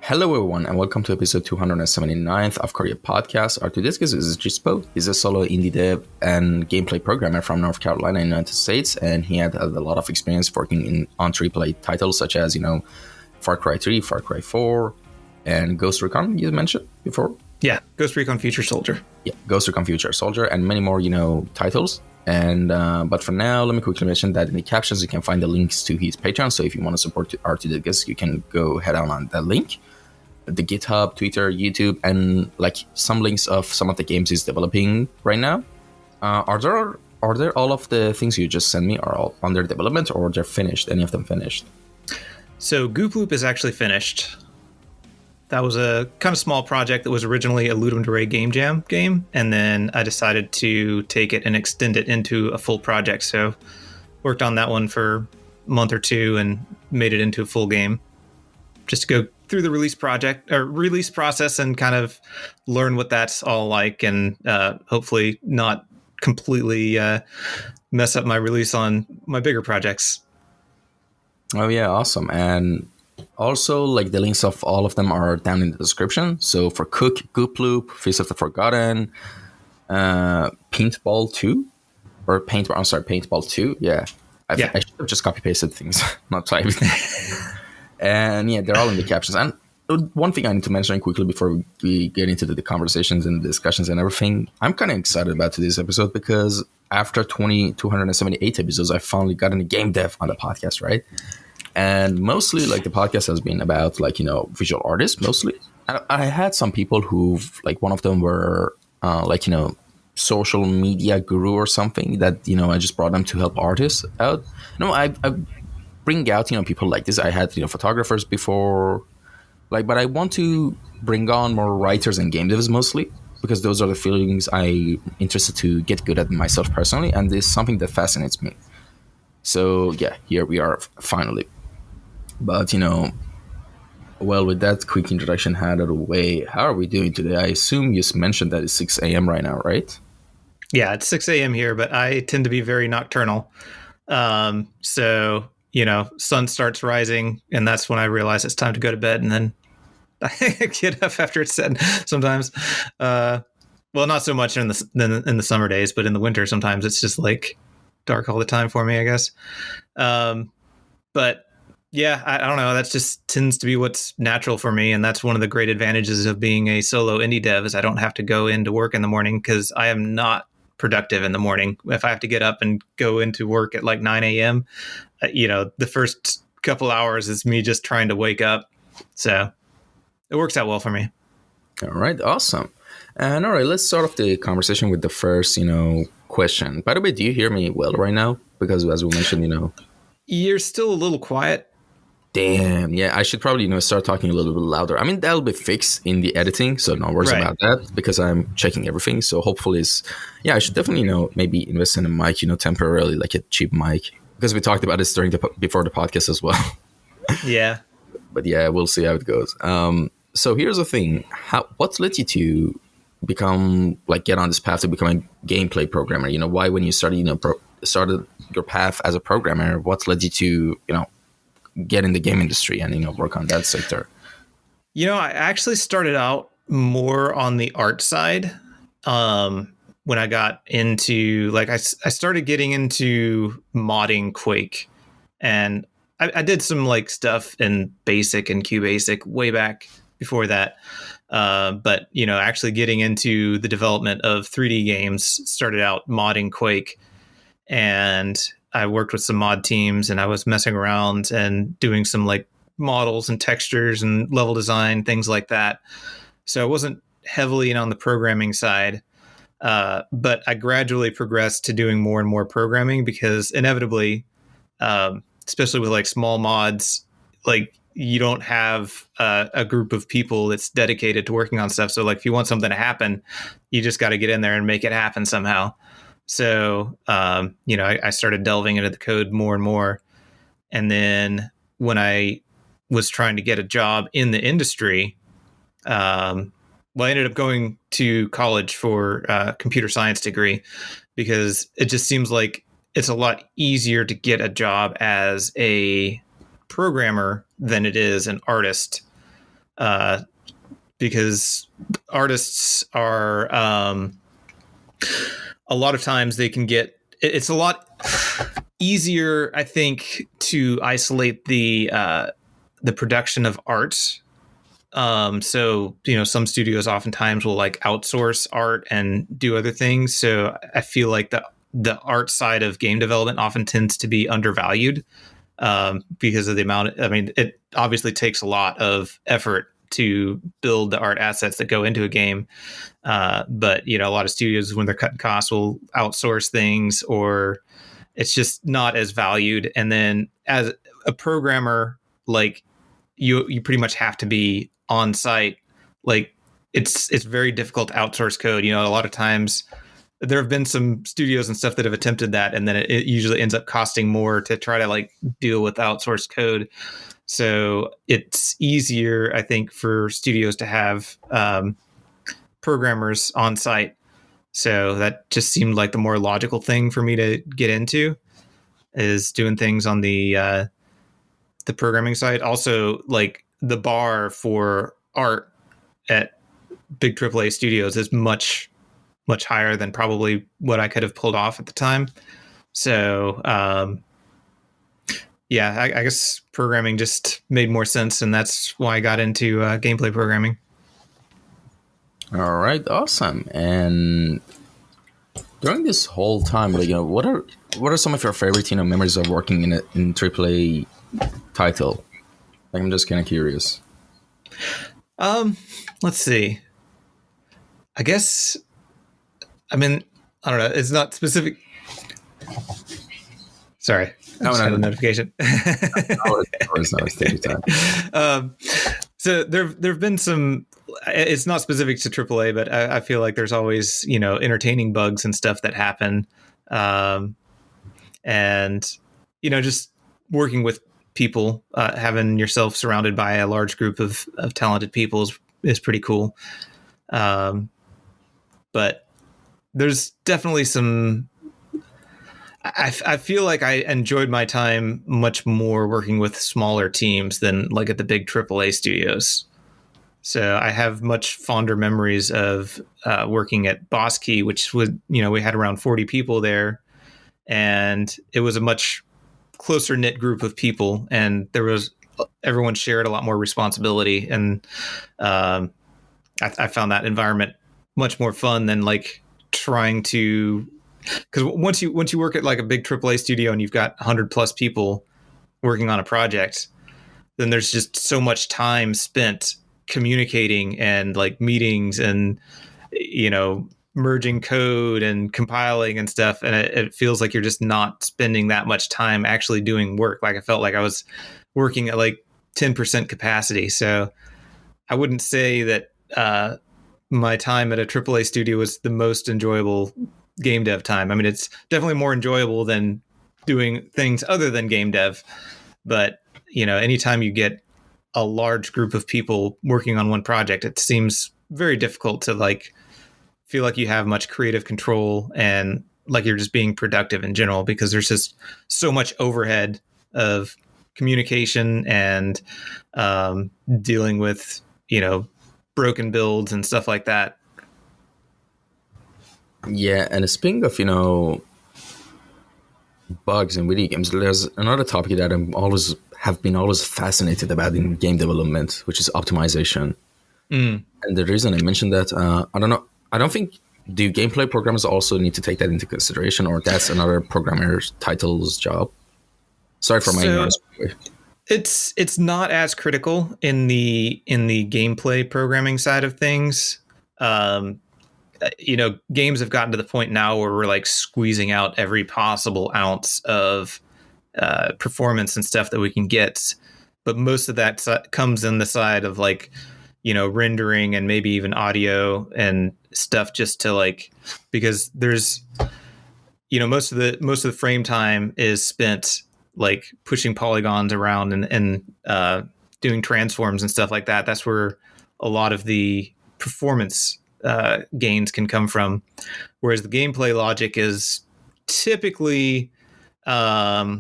Hello, everyone, and welcome to episode 279th of Kouryer podcast. Our today's guest is Jitspoe. He's a solo indie dev and gameplay programmer from North Carolina in the United States, and he had a lot of experience working on AAA titles such as, Far Cry 3, Far Cry 4, and Ghost Recon, you mentioned before? Yeah, Ghost Recon Future Soldier. Yeah, Ghost Recon Future Soldier, and many more, titles. And but for now, let me quickly mention that in the captions you can find the links to his Patreon. So if you want to support our today's guest, you can go head on that link. The GitHub, Twitter, YouTube, and some links of some of the games he's developing right now. Are there all of the things you just sent me are all under development, or they're finished? Any of them finished? So Goop Loop is actually finished. That was a kind of small project that was originally a Ludum Dare Game Jam game, and then I decided to take it and extend it into a full project. So worked on that one for a month or two and made it into a full game. Just to go through the release process and kind of learn what that's all like, and hopefully not completely mess up my release on my bigger projects. Oh yeah, awesome. And also, the links of all of them are down in the description. So for Cook, Goop Loop, Feast of the Forgotten, Paintball 2, or Paintball 2. Yeah. I should have just copy pasted things, not typed. And yeah, they're all in the captions. And one thing I need to mention quickly before we get into the conversations and discussions and everything, I'm kind of excited about today's episode because after 278 episodes, I finally got into game dev on the podcast, right? And mostly the podcast has been about visual artists mostly. And I had some people who've one of them were social media guru or something that, I just brought them to help artists out. I bring out, people like this. I had, photographers before, but I want to bring on more writers and game devs mostly because those are the feelings I'm interested to get good at myself personally. And this is something that fascinates me. So yeah, here we are finally. But, with that quick introduction out of the way, how are we doing today? I assume you mentioned that it's 6 a.m. right now, right? Yeah, it's 6 a.m. here, but I tend to be very nocturnal. So, sun starts rising, and that's when I realize it's time to go to bed, and then I get up after it's set sometimes. Well, not so much in the summer days, but in the winter, sometimes it's just dark all the time for me, I guess. But yeah, I don't know. That just tends to be what's natural for me. And that's one of the great advantages of being a solo indie dev is I don't have to go into work in the morning because I am not productive in the morning. If I have to get up and go into work at 9 a.m., the first couple hours is me just trying to wake up. So it works out well for me. All right. Awesome. And all right, let's start off the conversation with the first, question. By the way, do you hear me well right now? Because as we mentioned, you're still a little quiet. Damn. Yeah, I should probably, start talking a little bit louder. I mean, that'll be fixed in the editing, so no worries about that because I'm checking everything. So hopefully I should definitely, maybe invest in a mic, temporarily, a cheap mic. Because we talked about this before the podcast as well. Yeah. But yeah, we'll see how it goes. So here's the thing. What led you to become, get on this path to become a gameplay programmer? Why when you started, started your path as a programmer, what led you to, get in the game industry and work on that sector? I actually started out more on the art side when I got into I started getting into modding Quake, and I did some stuff in Basic and QBasic way back before that, but actually getting into the development of 3D games started out modding Quake, and I worked with some mod teams and I was messing around and doing some models and textures and level design, things like that. So I wasn't heavily in on the programming side, but I gradually progressed to doing more and more programming because inevitably, especially with small mods, you don't have a group of people that's dedicated to working on stuff. So if you want something to happen, you just got to get in there and make it happen somehow. So, I started delving into the code more and more. And then when I was trying to get a job in the industry, I ended up going to college for a computer science degree because it just seems like it's a lot easier to get a job as a programmer than it is an artist. because artists are a lot of times they can get it's a lot easier, I think, to isolate the production of art. So some studios oftentimes will like outsource art and do other things. So I feel like the art side of game development often tends to be undervalued because of the amount. I mean, it obviously takes a lot of effort to build the art assets that go into a game. But a lot of studios, when they're cutting costs, will outsource things, or it's just not as valued. And then as a programmer, like you pretty much have to be on site. Like it's very difficult to outsource code. A lot of times there have been some studios and stuff that have attempted that, and then it usually ends up costing more to try to like deal with outsourced code. So it's easier, I think, for studios to have programmers on site. So that just seemed like the more logical thing for me to get into, is doing things on the programming side. Also, like the bar for art at big AAA studios is much higher than probably what I could have pulled off at the time. So yeah, I guess programming just made more sense, and that's why I got into gameplay programming. All right, awesome. And during this whole time, like, what are some of your favorite memories of working in AAA title? Like, I'm just kind of curious. Let's see. I guess, I mean, I don't know. It's not specific. Sorry. I just had a notification. Take your time. So there've been some. It's not specific to AAA, but I feel like there's always entertaining bugs and stuff that happen, and just working with people, having yourself surrounded by a large group of talented people is pretty cool. But there's definitely some. I feel like I enjoyed my time much more working with smaller teams than like at the big AAA studios. So I have much fonder memories of working at Boss Key, which was, we had around 40 people there, and it was a much closer knit group of people, and everyone shared a lot more responsibility. And I found that environment much more fun than like trying to, because once you work at like a big AAA studio and you've got 100 plus people working on a project, then there's just so much time spent communicating and like meetings and merging code and compiling and stuff, and it feels like you're just not spending that much time actually doing work. Like I felt like I was working at like 10% capacity. So I wouldn't say that my time at a AAA studio was the most enjoyable game dev time. I mean, it's definitely more enjoyable than doing things other than game dev, but anytime you get a large group of people working on one project, it seems very difficult to like feel like you have much creative control and like you're just being productive in general, because there's just so much overhead of communication and dealing with broken builds and stuff like that. Yeah, and speaking of bugs in video games, there's another topic that have been always fascinated about in game development, which is optimization. And the reason I mentioned that, I don't know, I don't think, do gameplay programmers also need to take that into consideration, or that's another programmer's title's job? Sorry for my ignorance. It's not as critical in the gameplay programming side of things. Games have gotten to the point now where we're like squeezing out every possible ounce of performance and stuff that we can get, but most of that comes in the side of like rendering and maybe even audio and stuff, just to like, because there's most of the frame time is spent like pushing polygons around and doing transforms and stuff like that. That's where a lot of the performance gains can come from, whereas the gameplay logic is typically a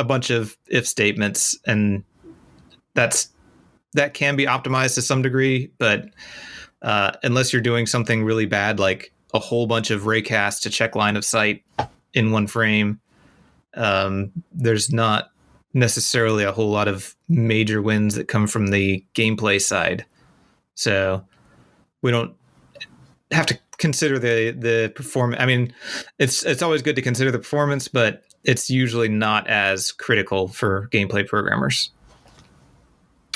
bunch of if statements, and that's that can be optimized to some degree, but unless you're doing something really bad, like a whole bunch of raycast to check line of sight in one frame, there's not necessarily a whole lot of major wins that come from the gameplay side. So we don't have to consider the performance. I mean, it's always good to consider the performance, but it's usually not as critical for gameplay programmers.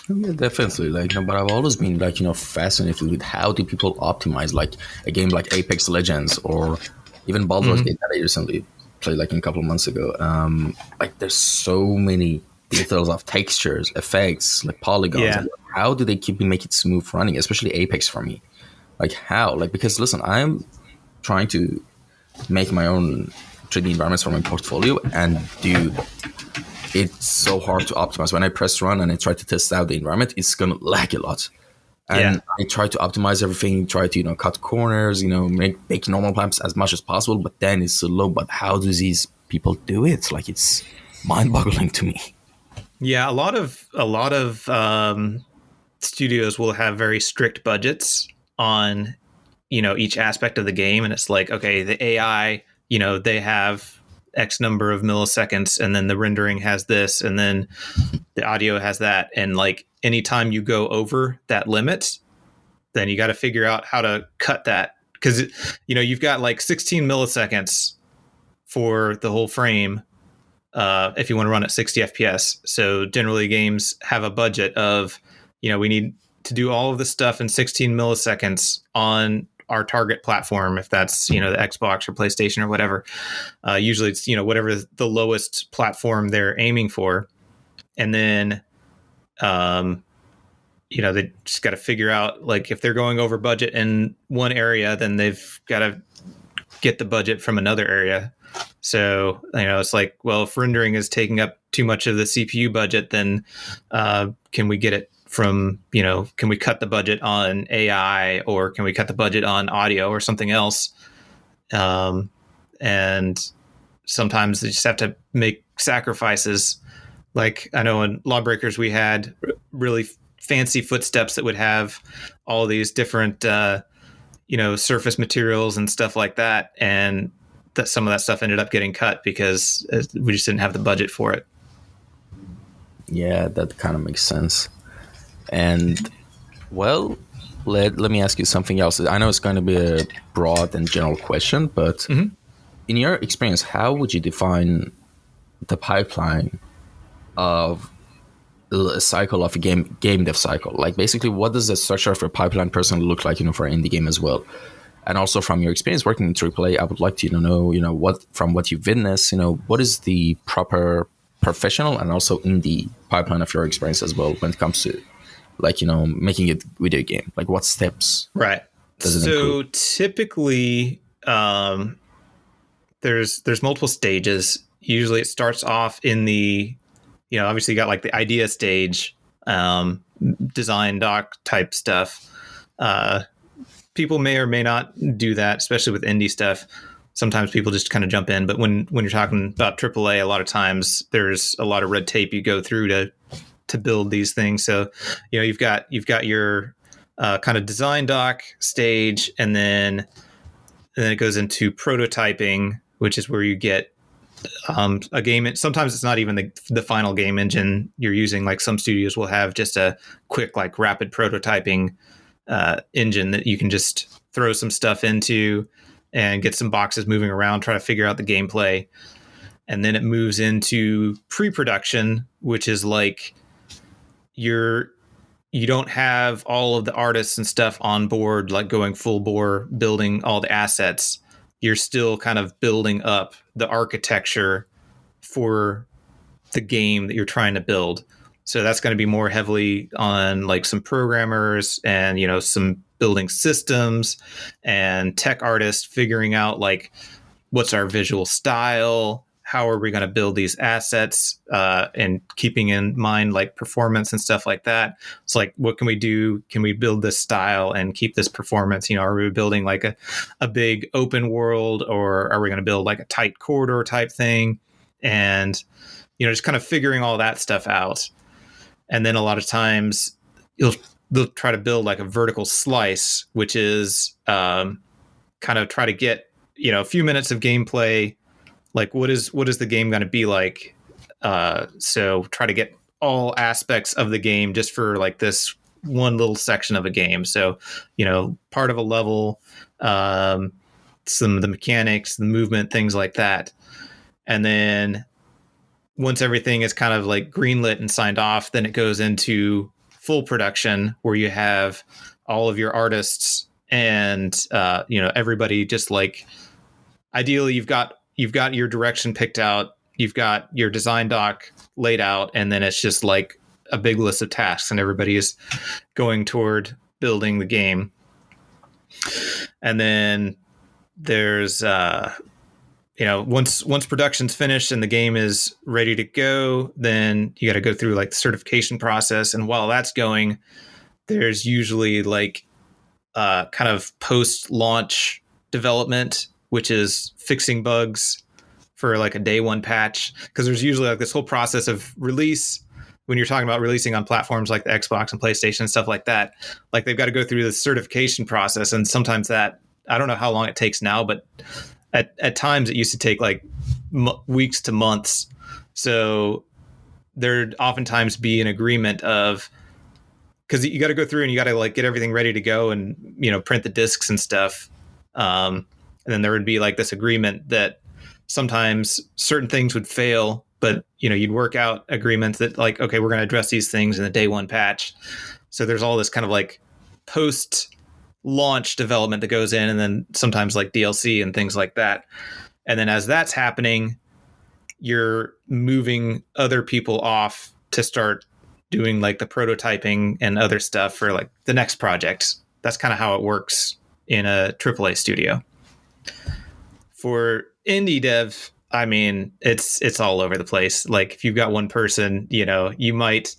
Yeah, definitely. Like, but I've always been like, fascinated with how do people optimize like a game like Apex Legends or even Baldur's Gate that I recently played like a couple of months ago. Like, there's so many details of textures, effects, like polygons. Yeah. Like, how do they make it smooth running, especially Apex for me? Like, how? Like, because listen, I'm trying to make my own 3D environments for my portfolio, and dude, it's so hard to optimize. When I press run and I try to test out the environment, it's gonna lag a lot. And I try to optimize everything, try to cut corners, make normal maps as much as possible, but then it's so low. But how do these people do it? Like, it's mind-boggling to me. Yeah, a lot of studios will have very strict budgets on each aspect of the game, and it's like, okay, the AI, they have X number of milliseconds, and then the rendering has this, and then the audio has that, and like anytime you go over that limit, then you got to figure out how to cut that, because you've got like 16 milliseconds for the whole frame if you want to run at 60 FPS. So generally games have a budget of, we need to do all of this stuff in 16 milliseconds on our target platform, if that's the Xbox or PlayStation or whatever. Usually it's whatever the lowest platform they're aiming for, and then they just got to figure out, like, if they're going over budget in one area, then they've got to get the budget from another area. So it's like, well, if rendering is taking up too much of the CPU budget, then can we get it from, can we cut the budget on AI, or can we cut the budget on audio or something else? And sometimes they just have to make sacrifices. Like, I know in Lawbreakers, we had really fancy footsteps that would have all these different, surface materials and stuff like that. And that some of that stuff ended up getting cut because we just didn't have the budget for it. Yeah, that kind of makes sense. And, well, let me ask you something else. I know it's going to be a broad and general question, but in your experience, how would you define the pipeline of a cycle of a game dev cycle? Like, basically, what does the structure of a pipeline personally look like, for an indie game as well? And also, from your experience working in AAA, I would like to know, what from what you've witnessed, what is the proper professional and also indie pipeline of your experience as well when it comes to, like, making a video game? Like, what steps? Right. Does it so include? Typically, there's multiple stages. Usually, it starts off in the, obviously, you got like the idea stage, design doc type stuff. People may or may not do that, especially with indie stuff. Sometimes people just kind of jump in, but when you're talking about AAA, a lot of times there's a lot of red tape you go through to build these things. So, you've got your kind of design doc stage, and then it goes into prototyping, which is where you get a game. Sometimes it's not even the final game engine you're using. Like, some studios will have just a quick, like, rapid prototyping engine that you can just throw some stuff into and get some boxes moving around, try to figure out the gameplay. And then it moves into pre-production, which is like you don't have all of the artists and stuff on board, like going full bore, building all the assets. You're still kind of building up the architecture for the game that you're trying to build. So that's going to be more heavily on like some programmers and, some building systems and tech artists figuring out like, what's our visual style? How are we going to build these assets and keeping in mind like performance and stuff like that? It's like, what can we do? Can we build this style and keep this performance? Are we building like a big open world, or are we going to build like a tight corridor type thing? And, just kind of figuring all that stuff out. And then a lot of times they'll try to build like a vertical slice, which is kind of try to get, a few minutes of gameplay. Like what is the game going to be like? So try to get all aspects of the game just for like this one little section of a game. So, part of a level, some of the mechanics, the movement, things like that. And then once everything is kind of like greenlit and signed off, then it goes into full production where you have all of your artists and, everybody just like, ideally you've got your direction picked out, you've got your design doc laid out, and then it's just like a big list of tasks and everybody is going toward building the game. And then there's, once production's finished and the game is ready to go, then you got to go through like the certification process. And while that's going, there's usually like kind of post-launch development, which is fixing bugs for like a day one patch. Because there's usually like this whole process of release. When you're talking about releasing on platforms like the Xbox and PlayStation and stuff like that, like they've got to go through the certification process. And sometimes that, I don't know how long it takes now, but at times it used to take like weeks to months. So there'd oftentimes be an agreement of, because you got to go through and you got to like get everything ready to go and, print the discs and stuff. And then there would be like this agreement that sometimes certain things would fail, but you'd work out agreements that like, okay, we're going to address these things in the day one patch. So there's all this kind of like post launch development that goes in, and then sometimes like DLC and things like that. And then as that's happening, you're moving other people off to start doing like the prototyping and other stuff for like the next project. That's kind of how it works in a AAA studio. For indie dev, I mean, it's all over the place. Like if you've got one person, you might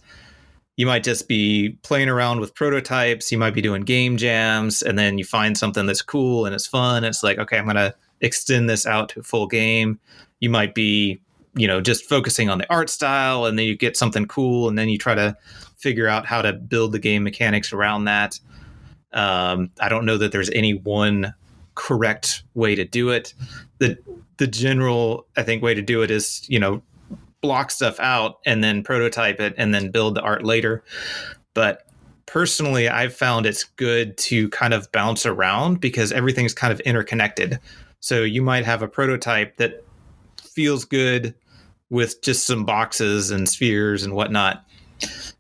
just be playing around with prototypes. You might be doing game jams, and then you find something that's cool and it's fun. It's like, okay, I'm going to extend this out to a full game. You might be, just focusing on the art style, and then you get something cool, and then you try to figure out how to build the game mechanics around that. I don't know that there's any one correct way to do it. The general, I think, way to do it is, block stuff out and then prototype it and then build the art later. But personally, I've found it's good to kind of bounce around because everything's kind of interconnected. So you might have a prototype that feels good with just some boxes and spheres and whatnot.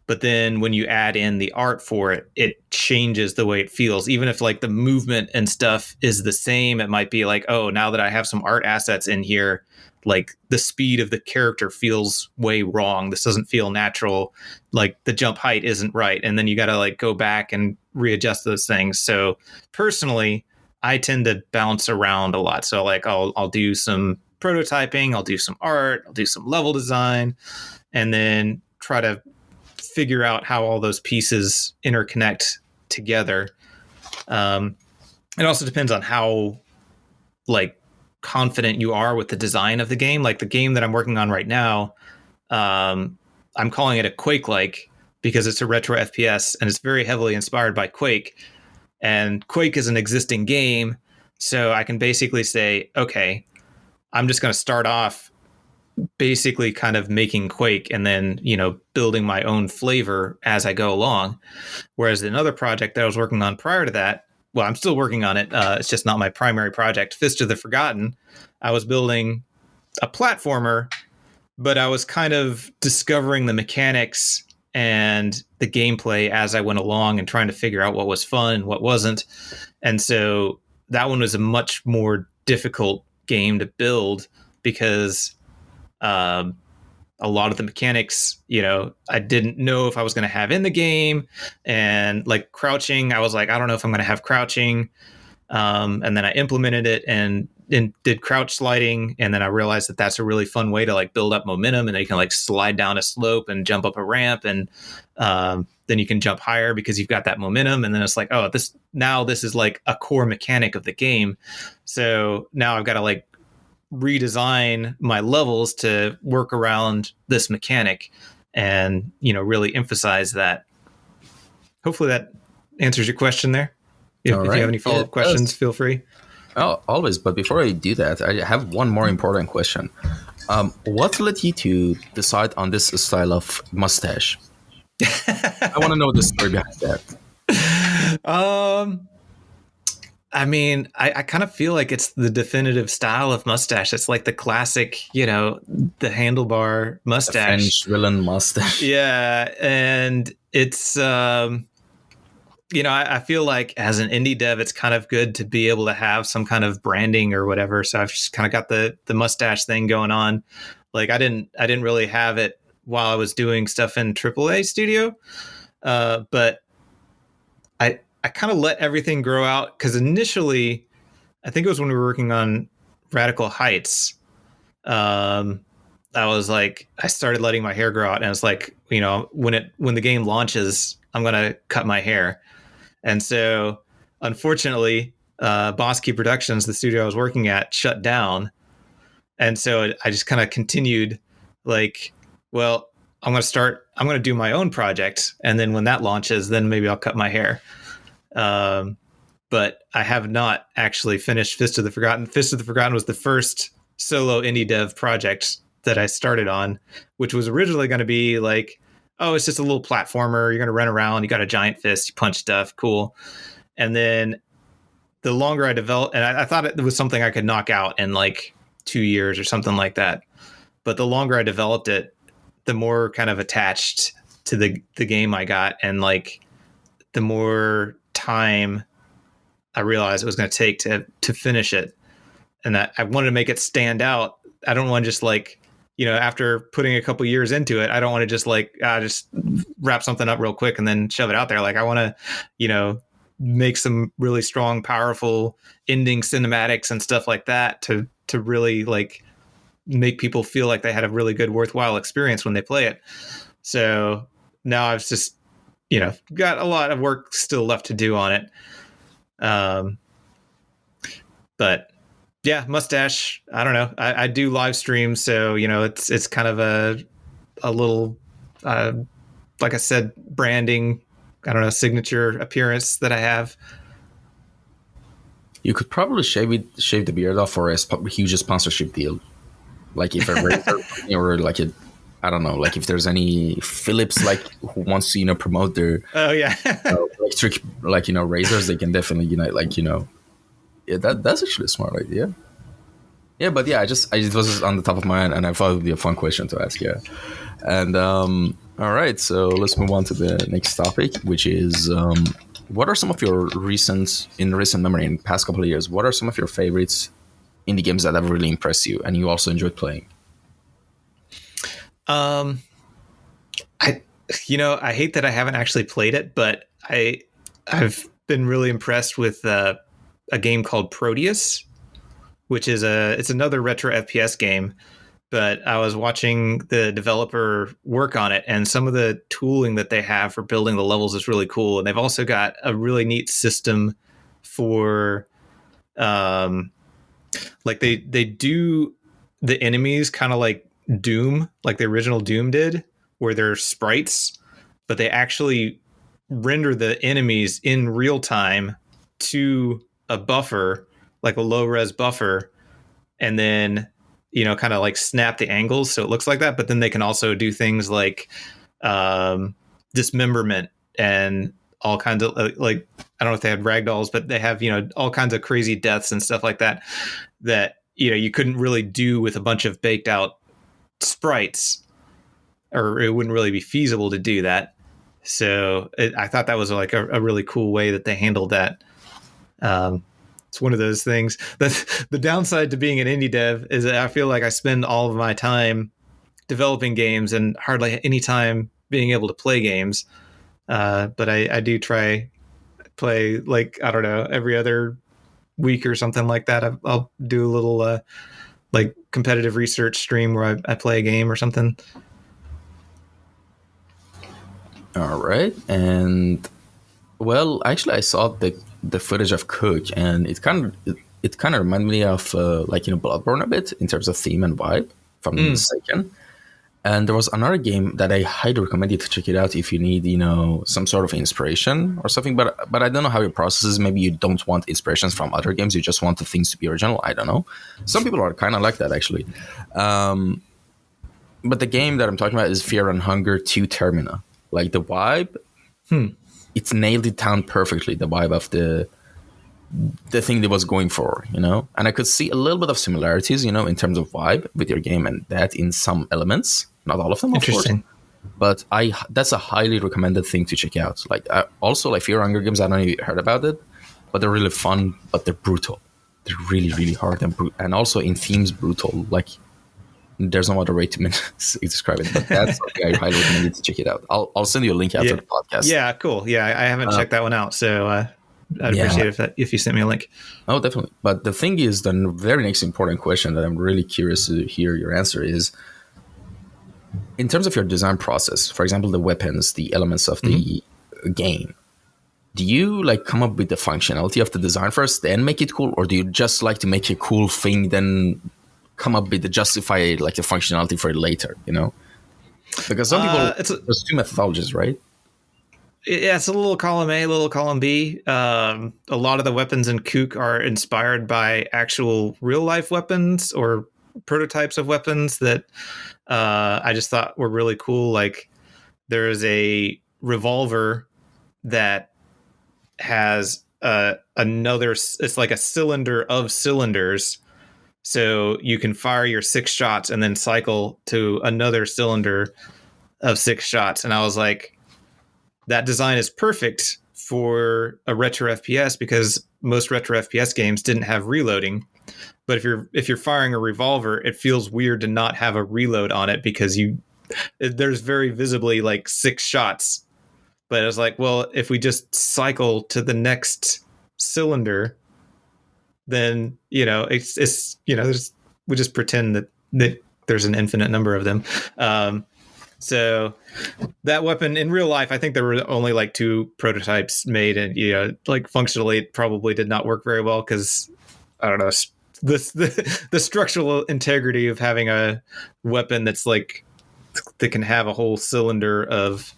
But then when you add in the art for it, it changes the way it feels. Even if like the movement and stuff is the same, it might be like, oh, now that I have some art assets in here, like the speed of the character feels way wrong. This doesn't feel natural. Like the jump height isn't right. And then you got to like go back and readjust those things. So personally, I tend to bounce around a lot. So like I'll do some prototyping, I'll do some art, I'll do some level design, and then try to figure out how all those pieces interconnect together. It also depends on how like confident you are with the design of the game. Like the game that I'm working on right now, I'm calling it a Quake-like because it's a retro FPS and it's very heavily inspired by Quake. And Quake is an existing game, so I can basically say, okay, I'm just going to start off basically kind of making Quake and then, building my own flavor as I go along. Whereas another project that I was working on prior to that, well, I'm still working on it. It's just not my primary project. Fist of the Forgotten. I was building a platformer, but I was kind of discovering the mechanics and the gameplay as I went along and trying to figure out what was fun and what wasn't. And so that one was a much more difficult game to build because a lot of the mechanics, I didn't know if I was going to have in the game. And like crouching, I was like, I don't know if I'm going to have crouching. And then I implemented it and did crouch sliding. And then I realized that that's a really fun way to like build up momentum, and then you can like slide down a slope and jump up a ramp. And then you can jump higher because you've got that momentum. And then it's like, oh, this is like a core mechanic of the game. So now I've got to like redesign my levels to work around this mechanic and, really emphasize that. hopefully that answers your question there. If you have any follow-up questions, feel free. Oh, always. But before I do that, I have one more important question. What led you to decide on this style of mustache? I want to know the story behind that. I mean, I kind of feel like it's the definitive style of mustache. It's like the classic, the handlebar mustache. The French villain mustache. Yeah. And it's, I feel like as an indie dev, it's kind of good to be able to have some kind of branding or whatever. So I've just kind of got the mustache thing going on. Like I didn't really have it while I was doing stuff in AAA studio. But I kind of let everything grow out because initially, I think it was when we were working on Radical Heights. I was like, I started letting my hair grow out, and it's like, when the game launches, I'm gonna cut my hair. And so, unfortunately, Boss Key Productions, the studio I was working at, shut down, and so I just kind of continued, like, well, I'm gonna do my own project, and then when that launches, then maybe I'll cut my hair. But I have not actually finished Fist of the Forgotten. Fist of the Forgotten was the first solo indie dev project that I started on, which was originally going to be like, oh, it's just a little platformer. You're going to run around. You got a giant fist. You punch stuff. Cool. And then the longer I developed, and I thought it was something I could knock out in like 2 years or something like that. But the longer I developed it, the more kind of attached to the game I got, and like the more time I realized it was going to take to finish it. And I wanted to make it stand out. I don't want to just like, after putting a couple years into it, I don't want to just like, just wrap something up real quick and then shove it out there. Like I want to, make some really strong, powerful ending cinematics and stuff like that to really like make people feel like they had a really good, worthwhile experience when they play it. So now I've just, got a lot of work still left to do on it. But yeah, mustache, I don't know. I do live streams. So, it's kind of a little, like I said, branding, I don't know, signature appearance that I have. You could probably shave the beard off for a huge sponsorship deal. Like if a razor or like I don't know, like if there's any Philips like who wants to promote their electric razors, they can definitely yeah, that's actually a smart idea. Yeah, but yeah, it was on the top of my mind, and I thought it would be a fun question to ask. Yeah, and all right, so let's move on to the next topic, which is what are some of your recent memory in the past couple of years? What are some of your favorites indie games that have really impressed you and you also enjoyed playing? I hate that I haven't actually played it, but I've been really impressed with a game called Proteus, which is it's another retro FPS game. But I was watching the developer work on it, and some of the tooling that they have for building the levels is really cool. And they've also got a really neat system for, like they do the enemies kind of like Doom, like the original Doom did, where they're sprites, but they actually render the enemies in real time to a buffer, like a low res buffer, and then kind of like snap the angles so it looks like that. But then they can also do things like dismemberment and all kinds of like, I don't know if they had ragdolls, but they have all kinds of crazy deaths and stuff like that you couldn't really do with a bunch of baked out sprites, or it wouldn't really be feasible to do that. So I thought that was like a really cool way that they handled that. It's one of those things that the downside to being an indie dev is that I feel like I spend all of my time developing games and hardly any time being able to play games. But I do play like, I don't know, every other week or something like that. I'll do a little like competitive research stream where I play a game or something. All right. And well, actually I saw the footage of Cook, and it kind of reminded me of Bloodborne a bit in terms of theme and vibe, if I'm not mistaken. And there was another game that I highly recommend you to check it out if you need, some sort of inspiration or something. But I don't know how your process is. Maybe you don't want inspirations from other games. You just want the things to be original. I don't know. Some people are kind of like that, actually. But the game that I'm talking about is Fear and Hunger 2 Termina. Like the vibe, it's nailed it down perfectly. The vibe of the thing they was going for, and I could see a little bit of similarities, in terms of vibe with your game and that in some elements, not all of them, of course. But that's a highly recommended thing to check out. Like also like Fear Hunger games, I don't know if you heard about it, but they're really fun, but they're brutal. They're really, really hard and also in themes brutal. Like there's no other way to describe it, but that's something I highly recommend you to check it out. I'll send you a link after the podcast. Yeah, cool. Yeah, I haven't checked that one out, so I'd appreciate it if you sent me a link. Oh, definitely. But the thing is, the very next important question that I'm really curious to hear your answer is, in terms of your design process, for example, the weapons, the elements of the game, do you like come up with the functionality of the design first, then make it cool? Or do you just like to make a cool thing, then come up with the justify like the functionality for it later, Because some people, there's two methodologies, right? Yeah, it's a little column A, a little column B. A lot of the weapons in Kook are inspired by actual real life weapons or prototypes of weapons that I just thought were really cool. Like there is a revolver that has it's like a cylinder of cylinders. So you can fire your 6 shots and then cycle to another cylinder of 6 shots. And I was like, that design is perfect for a retro FPS because most retro FPS games didn't have reloading. But if you're firing a revolver, it feels weird to not have a reload on it because there's very visibly like 6 shots. But I was like, well, if we just cycle to the next cylinder, then it's we just pretend that there's an infinite number of them. So that weapon in real life, I think there were only like 2 prototypes made, and like functionally it probably did not work very well because I don't know the structural integrity of having a weapon that's like that can have a whole cylinder of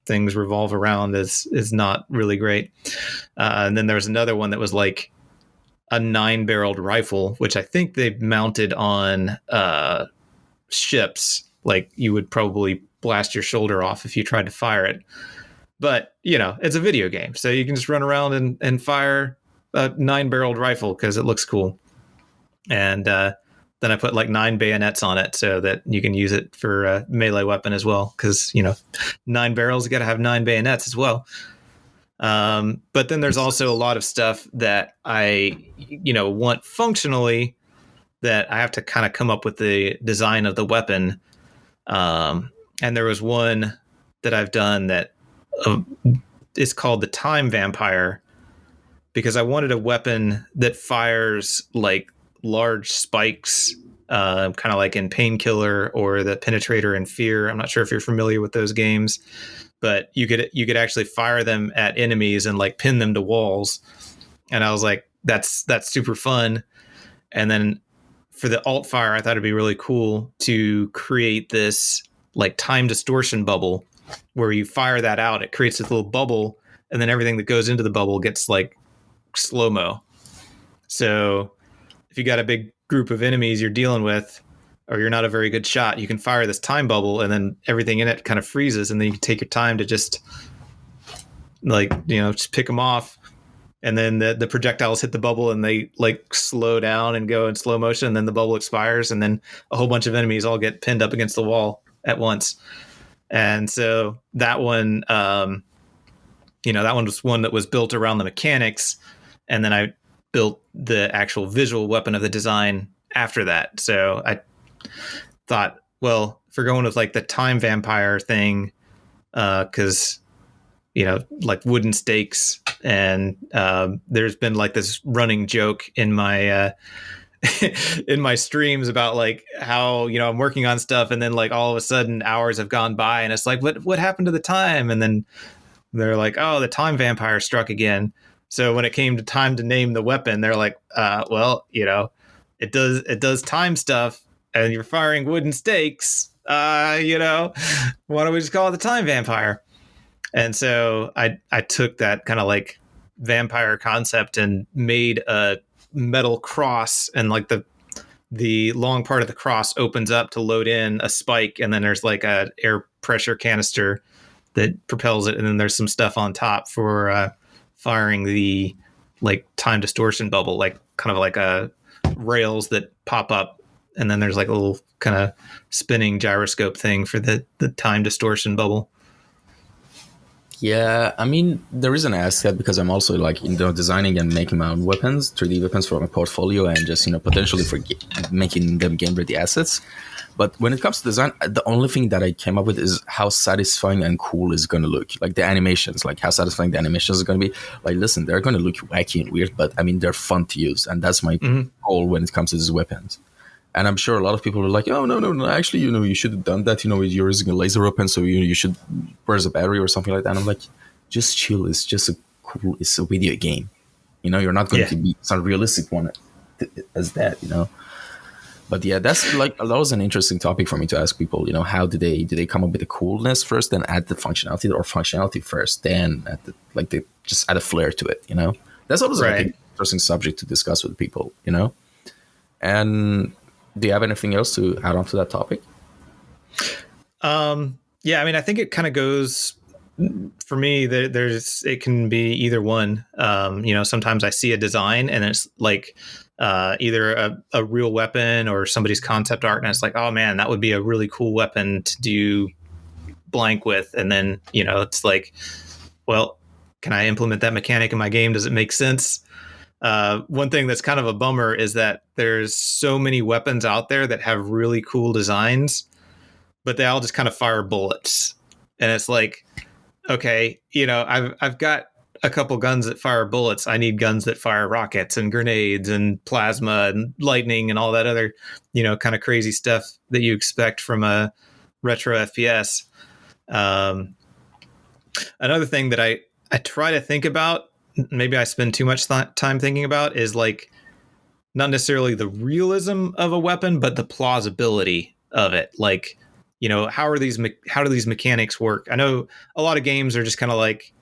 things revolve around is not really great. And then there's another one that was like a 9-barreled rifle, which I think they mounted on ships. Like you would probably blast your shoulder off if you tried to fire it. But, it's a video game. So you can just run around and fire a 9-barreled rifle because it looks cool. And then I put like 9 bayonets on it so that you can use it for a melee weapon as well. Because, 9 barrels, you got to have 9 bayonets as well. But then there's also a lot of stuff that I, want functionally that I have to kind of come up with the design of the weapon. And there was one that I've done that is called the Time Vampire because I wanted a weapon that fires like large spikes, kind of like in Painkiller or the Penetrator in Fear. I'm not sure if you're familiar with those games, but you could actually fire them at enemies and like pin them to walls. And I was like, that's super fun. And then for the alt fire, I thought it'd be really cool to create this like time distortion bubble where you fire that out. It creates this little bubble, and then everything that goes into the bubble gets like slow-mo. So if you got a big group of enemies you're dealing with, or you're not a very good shot, you can fire this time bubble, and then everything in it kind of freezes, and then you can take your time to just just pick them off. And then the projectiles hit the bubble and they like slow down and go in slow motion. And then the bubble expires, and then a whole bunch of enemies all get pinned up against the wall at once. And so that one, that one was one that was built around the mechanics. And then I built the actual visual weapon of the design after that. So I thought, well, if we're going with like the Time Vampire thing, because like wooden stakes, and there's been like this running joke in my in my streams about like how I'm working on stuff, and then like all of a sudden hours have gone by, and it's like what happened to the time? And then they're like, oh, the Time Vampire struck again. So when it came to time to name the weapon, they're like, well, it does time stuff, and you're firing wooden stakes, why don't we just call it the time vampire? And so I took that kind of like vampire concept and made a metal cross, and like the long part of the cross opens up to load in a spike, and then there's like a air pressure canister that propels it, and then there's some stuff on top for firing the like time distortion bubble, like kind of like a rails that pop up, and then there's like a little kind of spinning gyroscope thing for the time distortion bubble. Yeah, I mean, the reason I ask that because I'm also like designing and making my own weapons, 3D weapons for my portfolio, and just potentially for making them game ready assets. But when it comes to design, the only thing that I came up with is how satisfying and cool it's going to look. Like the animations, like how satisfying the animations are going to be. Like, listen, they're going to look wacky and weird, but I mean, they're fun to use. And that's my goal when it comes to these weapons. And I'm sure a lot of people are like, oh, no, actually, you should have done that. You're using a laser weapon, so you should burst a battery or something like that. And I'm like, just chill. It's just it's a video game. You're not going to be some realistic one as that, But yeah, that was an interesting topic for me to ask people. How do they come up with the coolness first, then add the functionality, or functionality first, then just add a flair to it. That's always like an interesting subject to discuss with people. And do you have anything else to add on to that topic? Yeah, I mean, I think it kind of goes for me. It can be either one. Sometimes I see a design and it's like either a real weapon or somebody's concept art, and it's like, oh man, that would be a really cool weapon to do blank with. And then it's like, well, can I implement that mechanic in my game? Does it make sense? One thing that's kind of a bummer is that there's so many weapons out there that have really cool designs, but they all just kind of fire bullets. And it's like, okay, I've got a couple guns that fire bullets. I need guns that fire rockets and grenades and plasma and lightning and all that other, kind of crazy stuff that you expect from a retro FPS. Another thing that I try to think about, maybe I spend too much time thinking about, is like not necessarily the realism of a weapon, but the plausibility of it. Like, how do these mechanics work? I know a lot of games are just kind of like,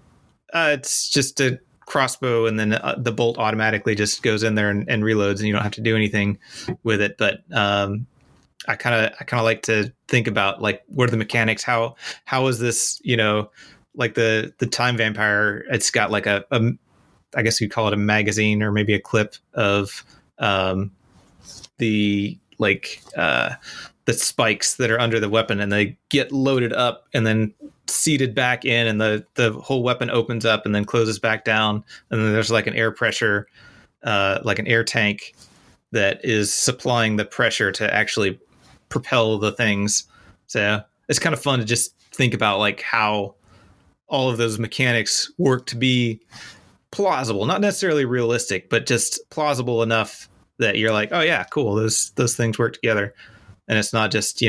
it's just a crossbow, and then the bolt automatically just goes in there and reloads, and you don't have to do anything with it. But I kind of like to think about like, what are the mechanics? How is this? Like the time vampire, it's got like a I guess you'd call it a magazine or maybe a clip of the spikes that are under the weapon, and they get loaded up and then seated back in, and the whole weapon opens up and then closes back down, and then there's like an air pressure, like an air tank that is supplying the pressure to actually propel the things. So it's kind of fun to just think about like how all of those mechanics work to be plausible, not necessarily realistic, but just plausible enough that you're like, oh yeah, cool, those things work together. And it's not just,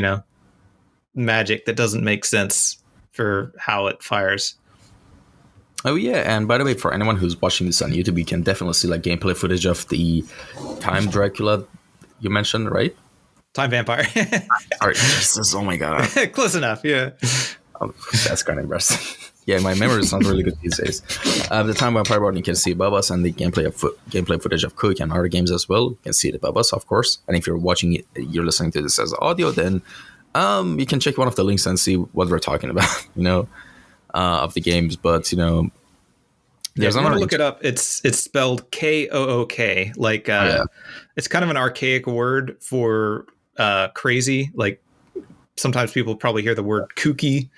magic that doesn't make sense for how it fires. Oh yeah, and by the way, for anyone who's watching this on YouTube, you can definitely see like gameplay footage of the Time Dracula you mentioned, right? Time Vampire. Sorry, Jesus, oh my god. Close enough, yeah. Oh, that's kind of impressive. Yeah, my memory is not really good these days. The Time Vampire board you can see above us, and the gameplay footage of Cook and other games as well. You can see it above us, of course. And if you're watching it, you're listening to this as audio, then you can check one of the links and see what we're talking about, of the games. But there's another. Look it up. It's spelled Kook. Like it's kind of an archaic word for crazy. Like sometimes people probably hear the word kooky.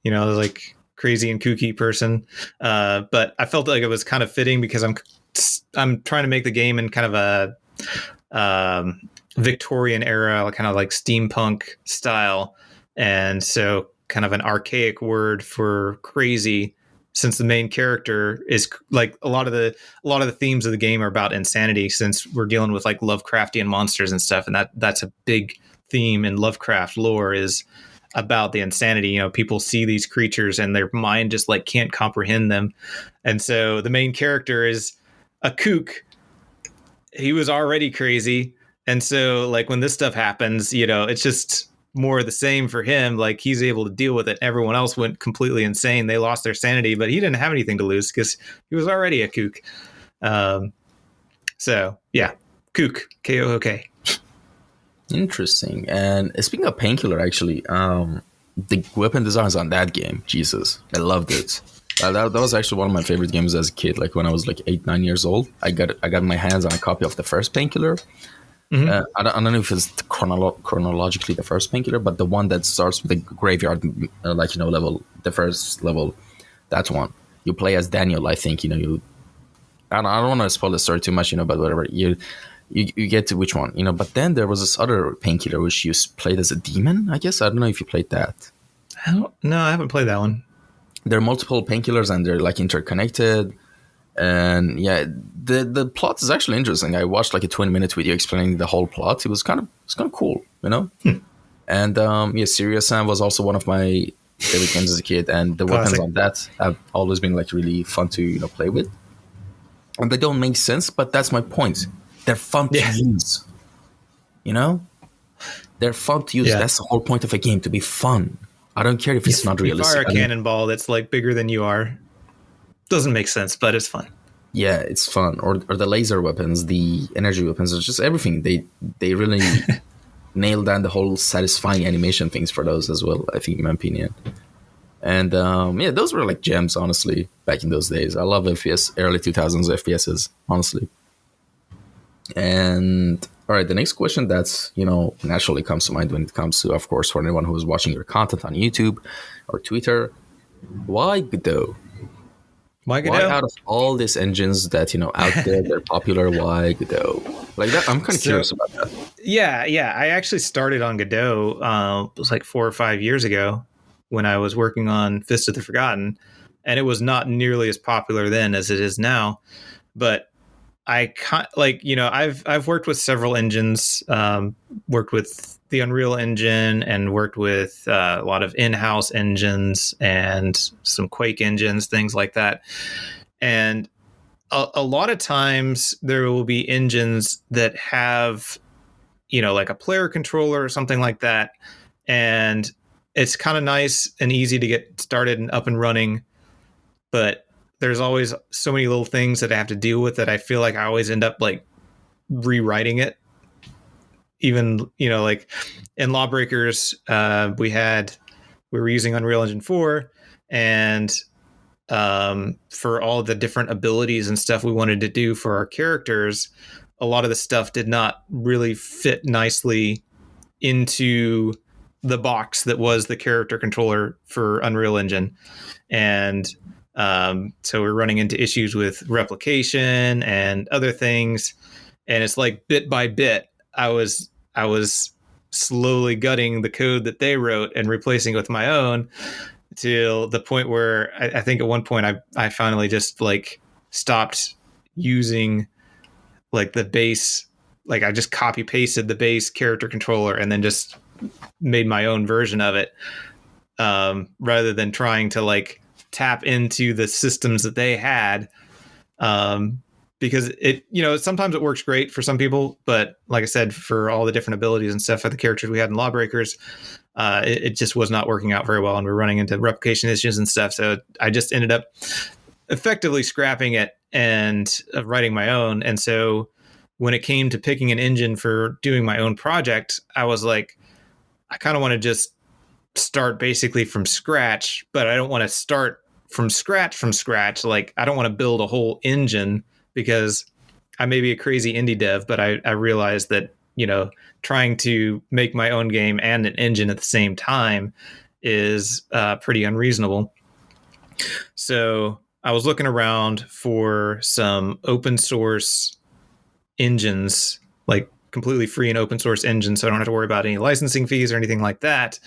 Like crazy and kooky person, but I felt like it was kind of fitting because I'm trying to make the game in kind of a Victorian era, kind of like steampunk style, and so kind of an archaic word for crazy, since the main character is like a lot of the themes of the game are about insanity, since we're dealing with like Lovecraftian monsters and stuff, and that's a big theme in Lovecraft lore is about the insanity. People see these creatures and their mind just like can't comprehend them. And so the main character is a kook. He was already crazy, And so like when this stuff happens, it's just more of the same for him. Like he's able to deal with it. Everyone else went completely insane. They lost their sanity, but he didn't have anything to lose because he was already a kook. So yeah, kook, K-O-O-K. Interesting. And speaking of Painkiller, actually, the weapon designs on that game, Jesus, I loved it. That was actually one of my favorite games as a kid. Like when I was like 8-9 years old, I got my hands on a copy of the first Painkiller. Mm-hmm. I don't know if it's chronologically the first Painkiller, but the one that starts with the graveyard, level, the first level, that one. You play as Daniel, I think. I don't want to spoil the story too much, but whatever. You get to which one, But then there was this other Painkiller which you played as a demon, I guess. I don't know if you played that. No, I haven't played that one. There are multiple Painkillers and they're like interconnected. And yeah, the plot is actually interesting. I watched like a 20-minute video explaining the whole plot. It was kind of cool, And Serious Sam was also one of my favorite games as a kid, and the weapons on that have always been like really fun to play with. And they don't make sense, but that's my point. They're fun to use. They're fun to use. Yeah. That's the whole point of a game, to be fun. I don't care if it's not realistic. You fire a cannonball that's like bigger than you are. Doesn't make sense, but it's fun. Yeah, it's fun. Or the laser weapons, the energy weapons, it's just everything. They really nailed down the whole satisfying animation things for those as well, I think, in my opinion. And those were like gems, honestly, back in those days. I love FPS, early 2000s FPSs, honestly. And all right, the next question that's, naturally comes to mind when it comes to, of course, for anyone who is watching your content on YouTube or Twitter, why Godot? Why out of all these engines that, out there, they're popular, why Godot? Like that, I'm kind of curious about that. Yeah. I actually started on Godot, it was like 4 or 5 years ago when I was working on Fist of the Forgotten, and it was not nearly as popular then as it is now. But I I've worked with several engines, worked with the Unreal Engine and worked with a lot of in-house engines and some Quake engines, things like that. And a lot of times there will be engines that have, like a player controller or something like that. And it's kind of nice and easy to get started and up and running. But there's always so many little things that I have to deal with that I feel like I always end up like rewriting it. Even, like in Lawbreakers, we were using Unreal Engine 4, and for all the different abilities and stuff we wanted to do for our characters, a lot of the stuff did not really fit nicely into the box that was the character controller for Unreal Engine. And so we're running into issues with replication and other things. And it's like bit by bit, I was slowly gutting the code that they wrote and replacing it with my own, till the point where I think at one point I finally just like stopped using like the base, like I just copy pasted the base character controller and then just made my own version of it, rather than trying to like tap into the systems that they had. Because it, sometimes it works great for some people, but like I said, for all the different abilities and stuff for the characters we had in Lawbreakers, it just was not working out very well, and we're running into replication issues and stuff. So I just ended up effectively scrapping it and writing my own. And so when it came to picking an engine for doing my own project, I was like, I kind of want to just start basically from scratch, but I don't want to start from scratch. Like I don't want to build a whole engine, because I may be a crazy indie dev, but I realized that, trying to make my own game and an engine at the same time is pretty unreasonable. So I was looking around for some open source engines, like completely free and open source engines, so I don't have to worry about any licensing fees or anything like that,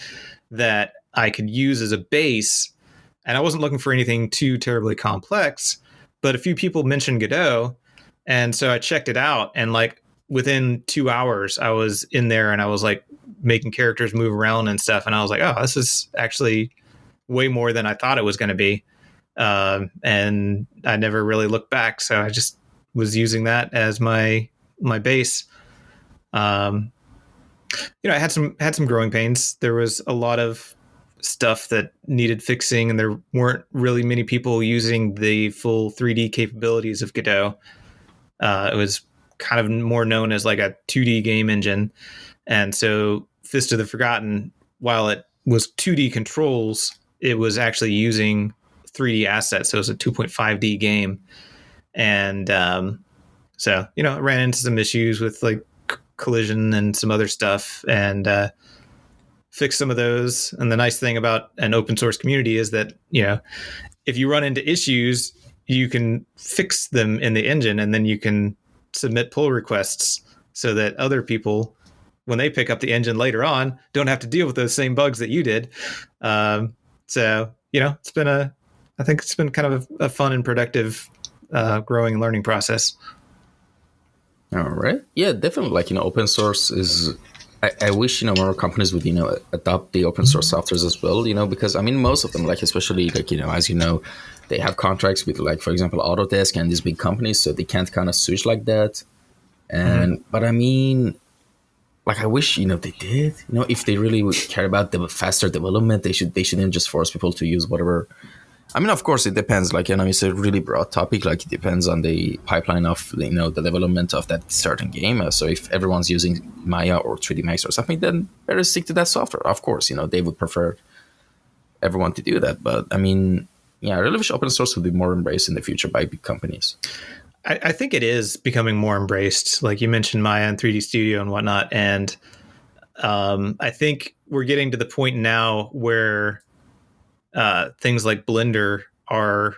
that I could use as a base. And I wasn't looking for anything too terribly complex, but a few people mentioned Godot. And so I checked it out, and like within 2 hours I was in there and I was like making characters move around and stuff. And I was like, oh, this is actually way more than I thought it was going to be. And I never really looked back. So I just was using that as my base. Um, I had some growing pains. There was a lot of stuff that needed fixing, and there weren't really many people using the full 3D capabilities of Godot. It was kind of more known as like a 2D game engine, and so Fist of the Forgotten, while it was 2D controls, it was actually using 3D assets. So it was a 2.5D game, and so I ran into some issues with like collision and some other stuff, and fix some of those. And the nice thing about an open source community is that, if you run into issues, you can fix them in the engine, and then you can submit pull requests so that other people, when they pick up the engine later on, don't have to deal with those same bugs that you did. So, I think it's been kind of a fun and productive growing and learning process. All right. Yeah, definitely. Like, open source is, I wish, more companies would, adopt the open source softwares as well, because most of them, like, especially like, as they have contracts with, like, for example, Autodesk and these big companies, so they can't kind of switch like that. And, but like, I wish, they did, if they really would care about the faster development, they shouldn't just force people to use whatever. Of course, it depends. Like, it's a really broad topic. Like, it depends on the pipeline of, the development of that certain game. So if everyone's using Maya or 3D Max or something, then better stick to that software. Of course, they would prefer everyone to do that. But, I really wish open source would be more embraced in the future by big companies. I think it is becoming more embraced. Like you mentioned Maya and 3D Studio and whatnot. And I think we're getting to the point now where things like Blender are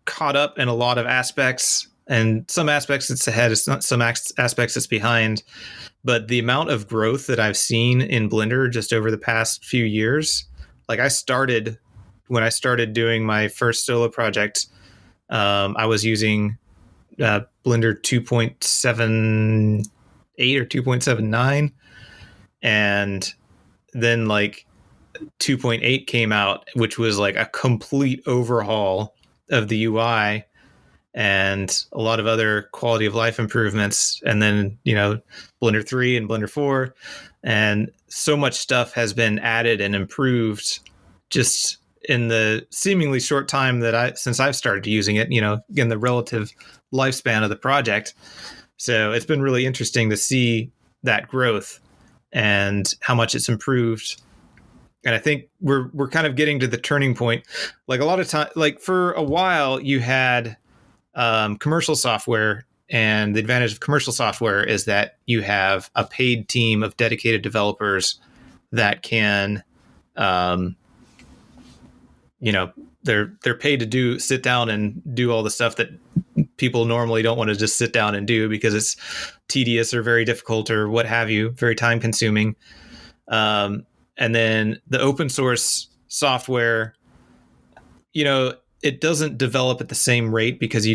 caught up in a lot of aspects, and some aspects it's ahead, it's not, some aspects it's behind. But the amount of growth that I've seen in Blender just over the past few years, like when I started doing my first solo project, I was using Blender 2.78 or 2.79, and then like 2.8 came out, which was like a complete overhaul of the UI and a lot of other quality of life improvements. And then, Blender 3 and Blender 4, and so much stuff has been added and improved just in the seemingly short time since I've started using it, in the relative lifespan of the project. So it's been really interesting to see that growth and how much it's improved. And I think we're kind of getting to the turning point. Like a lot of time, like for a while you had commercial software, and the advantage of commercial software is that you have a paid team of dedicated developers that can, they're paid to sit down and do all the stuff that people normally don't want to just sit down and do because it's tedious or very difficult or what have you, very time consuming. And then the open source software, it doesn't develop at the same rate because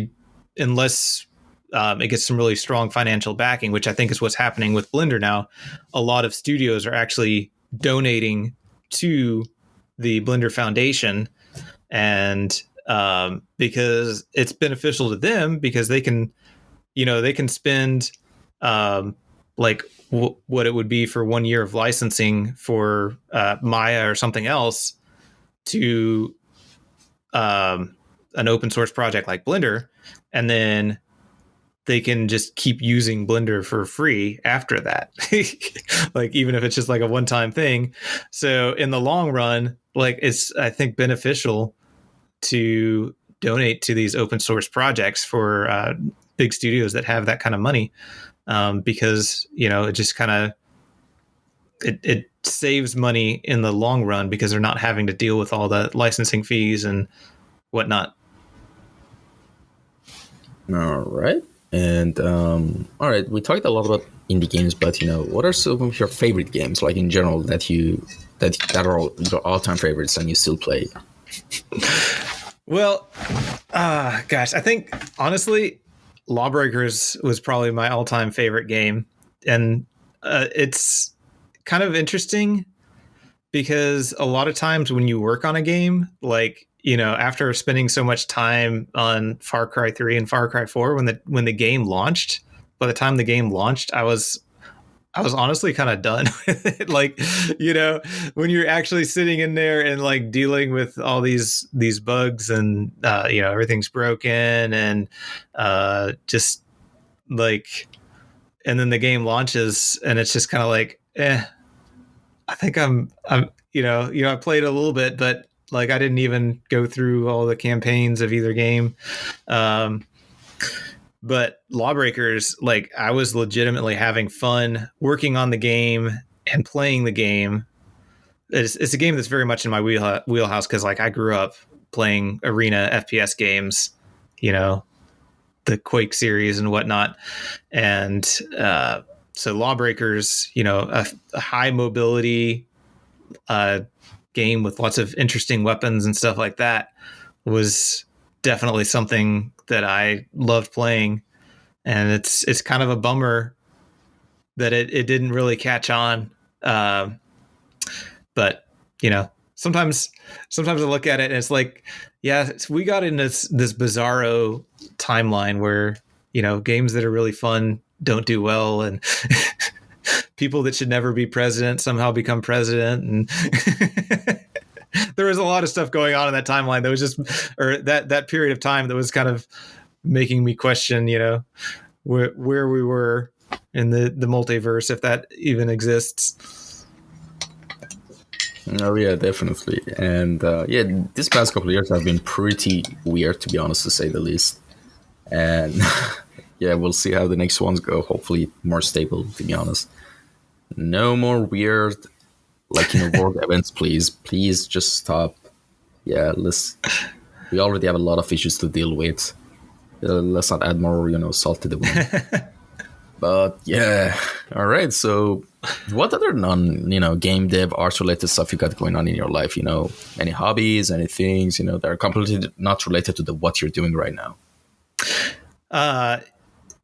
unless it gets some really strong financial backing, which I think is what's happening with Blender now. A lot of studios are actually donating to the Blender Foundation, and because it's beneficial to them, because they can spend like what it would be for 1 year of licensing for Maya or something else to an open source project like Blender, and then they can just keep using Blender for free after that. Like, even if it's just like a one-time thing. So in the long run, like, it's, I think, beneficial to donate to these open source projects for big studios that have that kind of money. Because, it just kind of, it saves money in the long run because they're not having to deal with all the licensing fees and whatnot. All right. And all right, we talked a lot about indie games, but what are some of your favorite games, like in general, that are all your all-time favorites and you still play? Well, gosh, I think honestly, Lawbreakers was probably my all-time favorite game, and it's kind of interesting because a lot of times when you work on a game, like, after spending so much time on Far Cry 3 and Far Cry 4, when the game launched, by the time the game launched, I was honestly kind of done with it. Like, when you're actually sitting in there and like dealing with all these bugs and everything's broken and just like, and then the game launches and it's just kind of like, I think I'm I played a little bit, but like I didn't even go through all the campaigns of either game. But Lawbreakers, like I was legitimately having fun working on the game and playing the game. It's a game that's very much in my wheelhouse because like I grew up playing arena FPS games, the Quake series and whatnot. And so Lawbreakers, a high mobility game with lots of interesting weapons and stuff like that was definitely something that I loved playing. And it's kind of a bummer that it didn't really catch on. But sometimes I look at it and it's like, yeah, we got in this bizarro timeline where, games that are really fun don't do well, and people that should never be president somehow become president. And there was a lot of stuff going on in that timeline that was just, or that period of time that was kind of making me question, where we were in the multiverse, if that even exists. Oh yeah, definitely. And this past couple of years have been pretty weird, to be honest, to say the least. And yeah, we'll see how the next ones go. Hopefully more stable, to be honest. No more weird, world events, please. Please just stop. Yeah, we already have a lot of issues to deal with. Let's not add more, salt to the wound. But yeah, all right. So, what other game dev, arts related stuff you got going on in your life? Any hobbies, any things that are completely not related to what you're doing right now?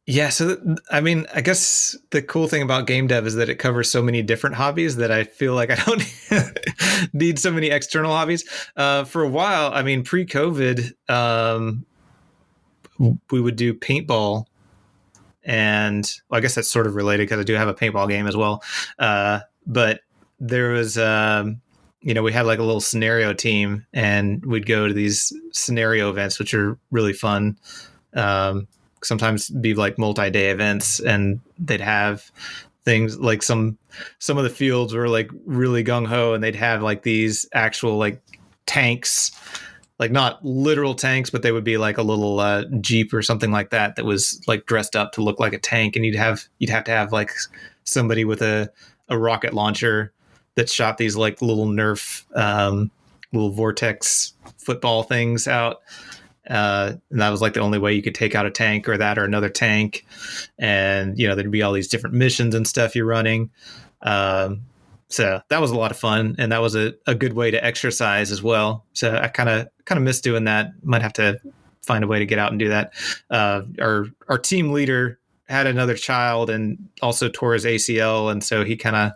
Yeah. So, I mean, I guess the cool thing about game dev is that it covers so many different hobbies that I feel like I don't need so many external hobbies. For a while, I mean, pre-COVID, we would do paintball. And I guess that's sort of related because I do have a paintball game as well. But there was, we had like a little scenario team, and we'd go to these scenario events, which are really fun. Sometimes be like multi-day events, and they'd have things like some of the fields were like really gung-ho, and they'd have like these actual like tanks, like not literal tanks, but they would be like a little Jeep or something like that was like dressed up to look like a tank. And you'd have to have like somebody with a rocket launcher that shot these like little Nerf, little vortex football things out. And that was like the only way you could take out a tank, or that or another tank. And, there'd be all these different missions and stuff you're running. So that was a lot of fun, and that was a good way to exercise as well. So I kind of miss doing that. Might have to find a way to get out and do that. Our team leader had another child and also tore his ACL, and so he kind of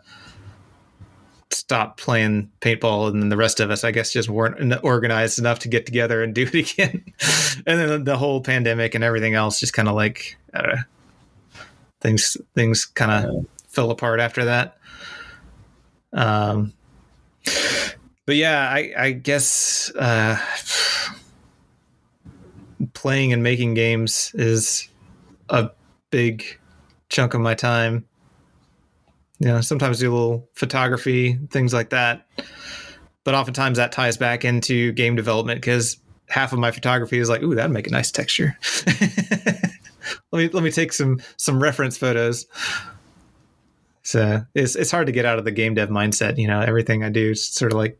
stopped playing paintball, and then the rest of us, I guess, just weren't organized enough to get together and do it again. And then the whole pandemic and everything else just kind of like, I don't know, things kind of fell apart after that. But yeah, I guess playing and making games is a big chunk of my time. Sometimes do a little photography, things like that. But oftentimes that ties back into game development, because half of my photography is like, ooh, that'd make a nice texture. Let me take some reference photos. So it's hard to get out of the game dev mindset. Everything I do sort of like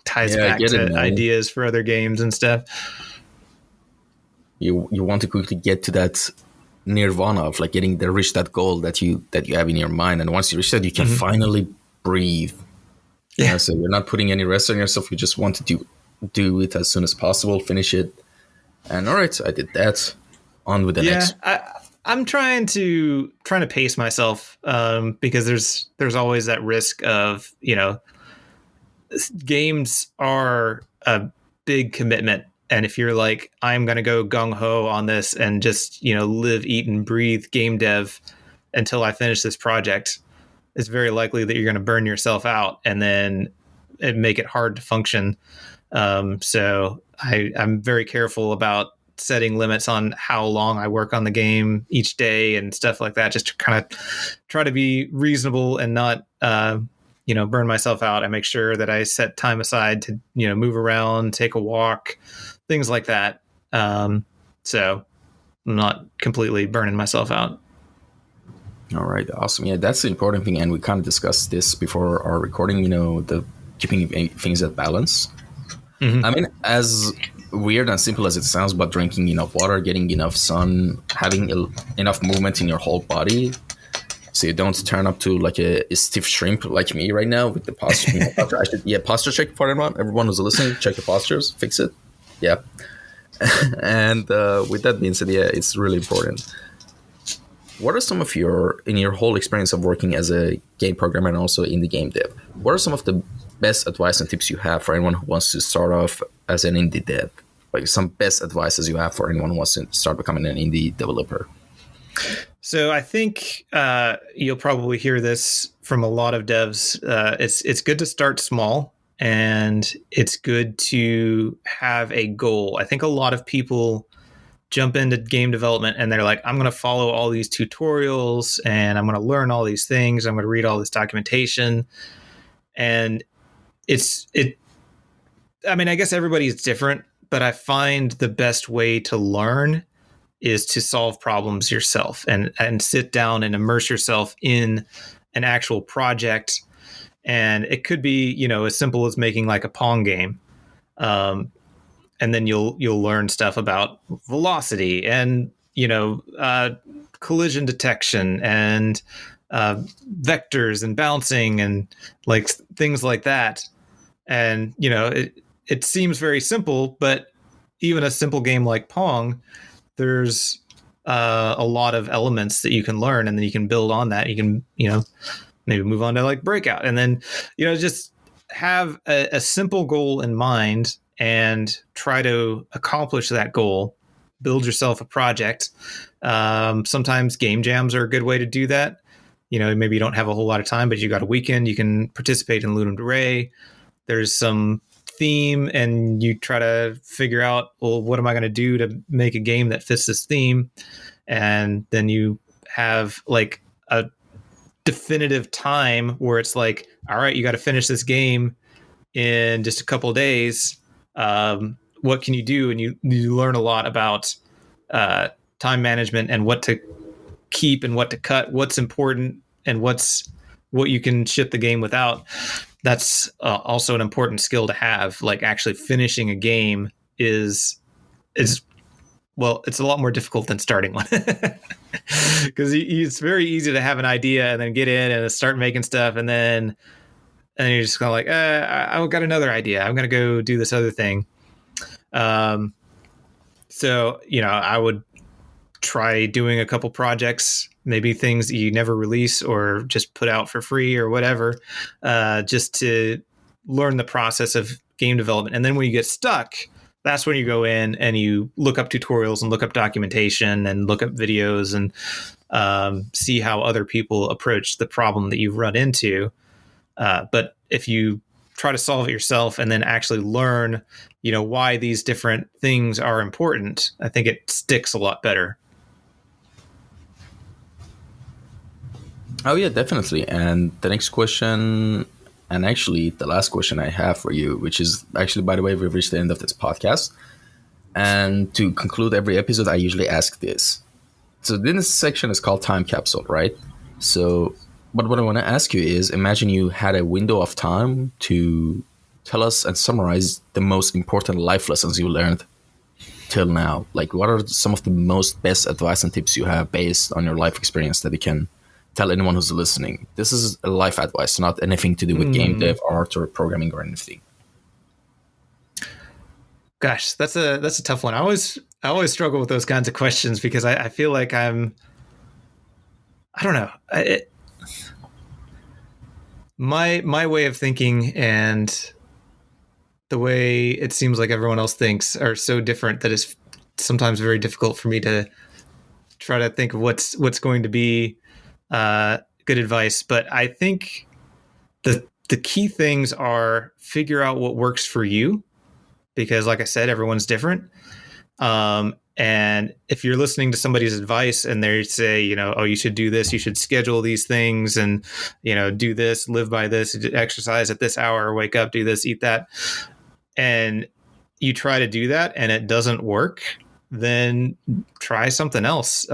ties back to ideas for other games and stuff. You want to quickly get to that nirvana of like reach that goal that you have in your mind, and once you reach that, you can finally breathe. Yeah. So you're not putting any rest on yourself. You just want to do it as soon as possible, finish it, and all right, I did that. On with the next. I'm trying to pace myself, because there's always that risk of, games are a big commitment, And if you're like, I'm going to go gung ho on this and just, live, eat, and breathe game dev until I finish this project, it's very likely that you're going to burn yourself out and then make it hard to function. So I'm very careful about setting limits on how long I work on the game each day and stuff like that, just to kind of try to be reasonable and not, burn myself out. I make sure that I set time aside to, move around, take a walk, things like that. So I'm not completely burning myself out. All right, awesome. Yeah, that's the important thing, and we kind of discussed this before our recording. The keeping things at balance. Mm-hmm. I mean, as weird and simple as it sounds, but drinking enough water, getting enough sun, having enough movement in your whole body, so you don't turn up to like a stiff shrimp like me right now with the posture. Posture check for everyone who's listening. Check the postures, fix it. Yeah, and with that being said, yeah, it's really important. What are some of in your whole experience of working as a game programmer and also in the game dev, what are some of the best advice and tips you have for anyone who wants to start off as an indie dev? Like some best advices you have for anyone who wants to start becoming an indie developer? So I think you'll probably hear this from a lot of devs. It's good to start small, and it's good to have a goal. I think a lot of people jump into game development and they're like, I'm going to follow all these tutorials and I'm going to learn all these things. I'm going to read all this documentation. And I guess everybody's different, but I find the best way to learn is to solve problems yourself and sit down and immerse yourself in an actual project. And it could be, as simple as making like a Pong game. And then you'll learn stuff about velocity and collision detection and vectors and bouncing and like things like that. And it seems very simple, but even a simple game like Pong, there's a lot of elements that you can learn, and then you can build on that. You can maybe move on to like Breakout, and then just have a simple goal in mind and try to accomplish that goal. Build yourself a project. Sometimes game jams are a good way to do that. Maybe you don't have a whole lot of time, but you got a weekend, you can participate in Ludum Dare. There's some theme and you try to figure out, well, what am I going to do to make a game that fits this theme? And then you have like a definitive time where it's like, all right, you got to finish this game in just a couple of days. What can you do? And you learn a lot about time management and what to keep and what to cut, what's important and what you can ship the game without. That's also an important skill to have. Like actually finishing a game is it's a lot more difficult than starting one, because it's very easy to have an idea and then get in and start making stuff, and you're just kind of like, I've got another idea. I'm going to go do this other thing. So, I would try doing a couple projects, maybe things that you never release or just put out for free or whatever, just to learn the process of game development. And then when you get stuck, that's when you go in and you look up tutorials and look up documentation and look up videos and see how other people approach the problem that you've run into. But if you try to solve it yourself and then actually learn, why these different things are important, I think it sticks a lot better. Oh, yeah, definitely. And the next question, and actually the last question I have for you, which is actually, by the way, we've reached the end of this podcast. And to conclude every episode, I usually ask this. So this section is called Time Capsule, right? So, but what I want to ask you is, imagine you had a window of time to tell us and summarize the most important life lessons you learned till now. Like, what are some of the most best advice and tips you have based on your life experience that you can tell anyone who's listening? This is a life advice, not anything to do with game dev, art, or programming or anything. Gosh, that's a tough one. I always struggle with those kinds of questions because I feel like I don't know. My way of thinking and the way it seems like everyone else thinks are so different that it's sometimes very difficult for me to try to think of what's going to be good advice. But I think the key things are figure out what works for you, because like I said, everyone's different. And if you're listening to somebody's advice and they say, oh, you should do this, you should schedule these things and, do this, live by this, exercise at this hour, wake up, do this, eat that. And you try to do that and it doesn't work, then try something else.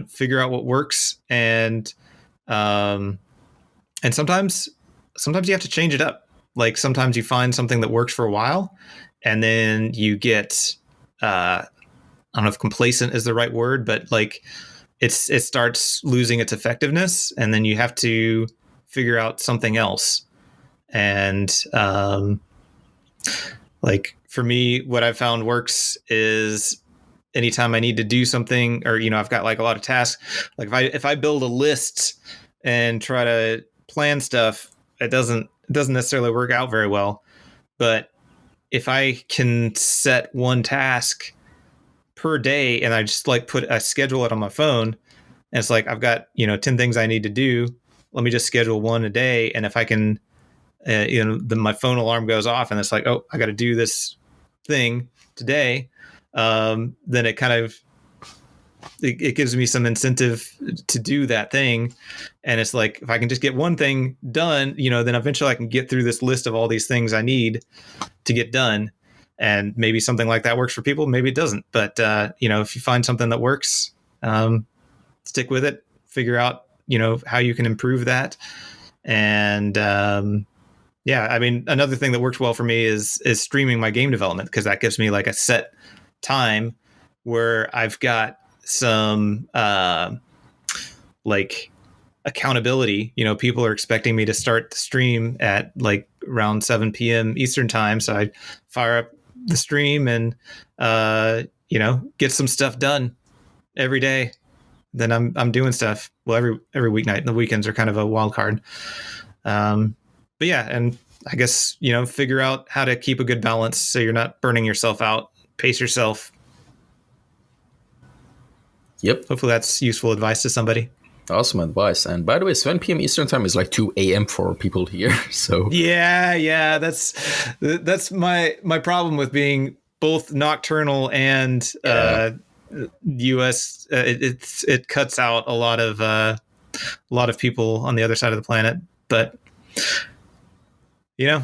Figure out what works. And sometimes you have to change it up. Like sometimes you find something that works for a while and then you get, I don't know if complacent is the right word, but like it starts losing its effectiveness, and then you have to figure out something else. And like for me, what I've found works is anytime I need to do something, or I've got like a lot of tasks. Like if I build a list and try to plan stuff, it doesn't necessarily work out very well. But if I can set one task per day and I just like I schedule it on my phone, and it's like I've got 10 things I need to do, let me just schedule one a day. And if I can then my phone alarm goes off and it's like, oh, I got to do this thing today, then it kind of it gives me some incentive to do that thing. And it's like if I can just get one thing done, then eventually I can get through this list of all these things I need to get done. And maybe something like that works for people. Maybe it doesn't. But, if you find something that works, stick with it, figure out, how you can improve that. And another thing that works well for me is streaming my game development, because that gives me like a set time where I've got some like accountability. People are expecting me to start the stream at like around 7 p.m. Eastern time. So I fire up the stream and get some stuff done every day. Then I'm doing stuff. Well, every weeknight, and the weekends are kind of a wild card. But yeah, and I guess figure out how to keep a good balance so you're not burning yourself out. Pace yourself. Yep. Hopefully that's useful advice to somebody. Awesome advice. And by the way, 7 p.m. Eastern time is like 2 a.m. for people here. So yeah, that's my problem with being both nocturnal and U.S. It cuts out a lot of people on the other side of the planet. But yeah.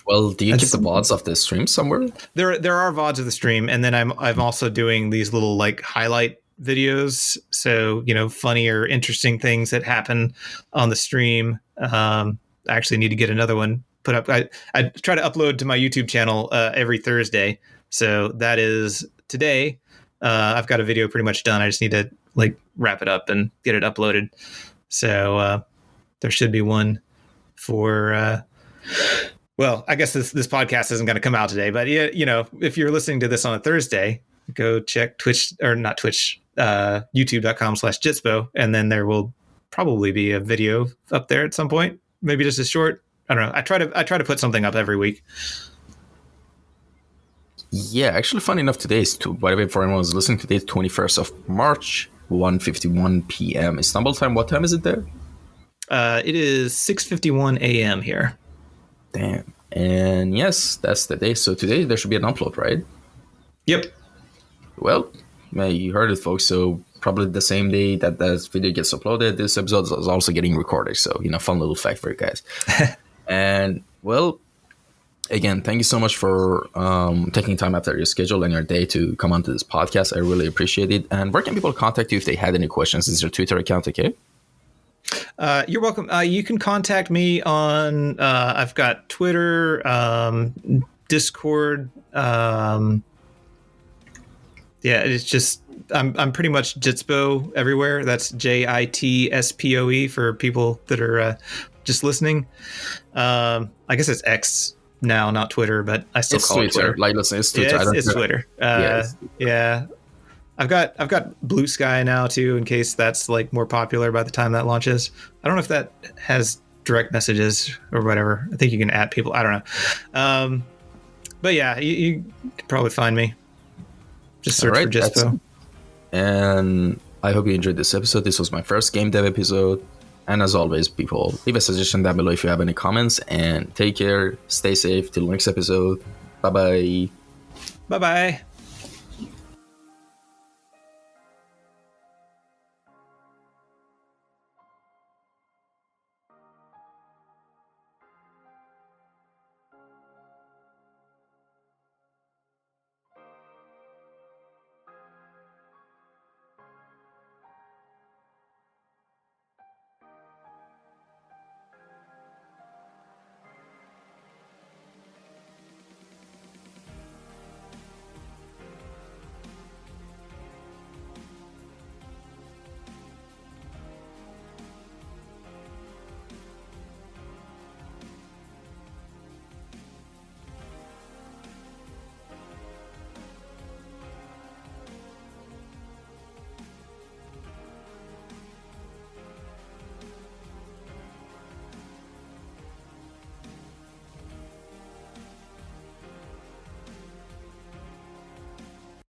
Well, do you keep the VODs of the stream somewhere? There are VODs of the stream, and then I'm also doing these little like highlight videos, so funny or interesting things that happen on the stream. I actually need to get another one put up. I try to upload to my YouTube channel every Thursday, so that is today. I've got a video pretty much done. I just need to like wrap it up and get it uploaded. So there should be one for well, I guess this podcast isn't going to come out today, but if you're listening to this on a Thursday, go check Twitch, or not Twitch, youtube.com/Jitspoe, and then there will probably be a video up there at some point. Maybe just a short. I don't know. I try to put something up every week. Yeah, actually, funny enough, today is by the way, for anyone who's listening, today is 21st of March, 1:51 p.m. Istanbul time. What time is it there? It is 6:51 a.m. here. Damn. And yes, that's the day. So today there should be an upload, right? Yep. Well, you heard it, folks. So probably the same day that this video gets uploaded, this episode is also getting recorded. So, fun little fact for you guys. And well, again, thank you so much for taking time after your schedule and your day to come onto this podcast. I really appreciate it. And where can people contact you if they had any questions? Is your Twitter account okay? You're welcome. You can contact me on, I've got Twitter, Discord. It's just, I'm pretty much Jitspoe everywhere. That's JITSPOE for people that are just listening. I guess it's X now, not Twitter, but I still call it Twitter. Like, listen, it's Twitter. Yeah, it's Twitter. Yeah. I've got Blue Sky now too, in case that's like more popular by the time that launches. I don't know if that has direct messages or whatever. I think you can add people. I don't know. But yeah, you can probably find me. Just search for Jitspoe. And I hope you enjoyed this episode. This was my first game dev episode. And as always, people, leave a suggestion down below if you have any comments. And take care. Stay safe. Till next episode. Bye-bye. Bye-bye.